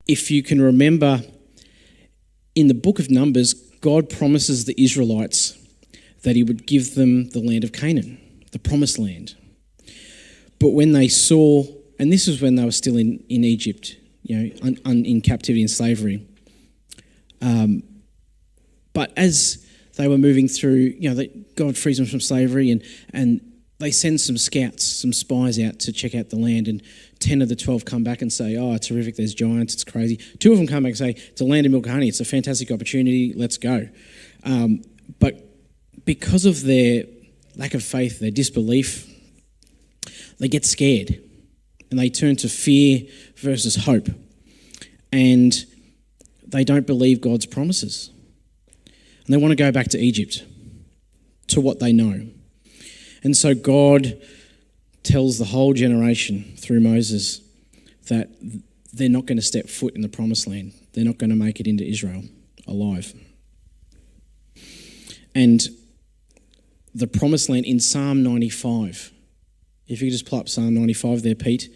if you can remember, in the book of Numbers, God promises the Israelites that he would give them the land of Canaan, the promised land. But when they saw, and this was when they were still in Egypt, in captivity and slavery. But as they were moving through, God frees them from slavery, and they send some scouts, some spies out to check out the land, and 10 of the 12 come back and say, oh, terrific, there's giants, it's crazy. 2 of them come back and say, it's a land of milk and honey, it's a fantastic opportunity, let's go. But because of their lack of faith, their disbelief, they get scared, and they turn to fear versus hope, and they don't believe God's promises. And they want to go back to Egypt, to what they know. And so God tells the whole generation through Moses that they're not going to step foot in the promised land. They're not going to make it into Israel alive. And the promised land in Psalm 95, if you could just pull up Psalm 95 there, Pete,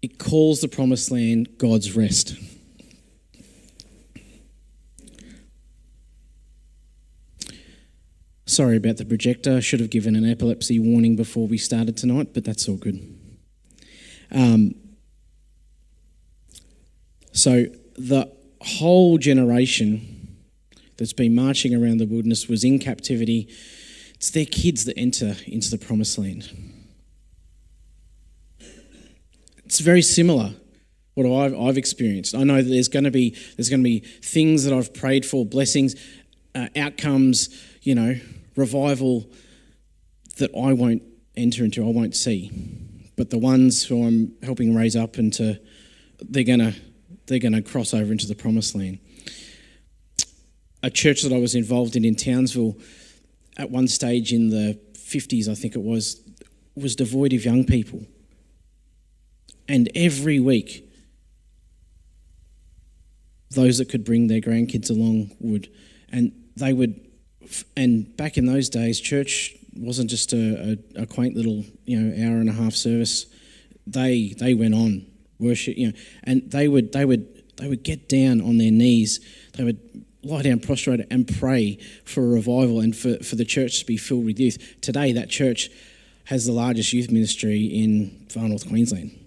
it calls the promised land God's rest. Sorry about the projector. I should have given an epilepsy warning before we started tonight, but that's all good. So the whole generation that's been marching around the wilderness was in captivity. It's their kids that enter into the promised land. It's very similar what I've experienced. I know that there's going to be things that I've prayed for, blessings, outcomes, revival that I won't enter into, I won't see. But the ones who I'm helping raise up they're gonna cross over into the promised land. A church that I was involved in Townsville at one stage in the 50s, I think it was devoid of young people. And every week, those that could bring their grandkids along would, and they would. And back in those days, church wasn't just a quaint little hour and a half service. They went on worship, and they would get down on their knees. They would lie down prostrate and pray for a revival and for the church to be filled with youth. Today, that church has the largest youth ministry in far north Queensland.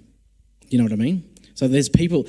You know what I mean? So there's people.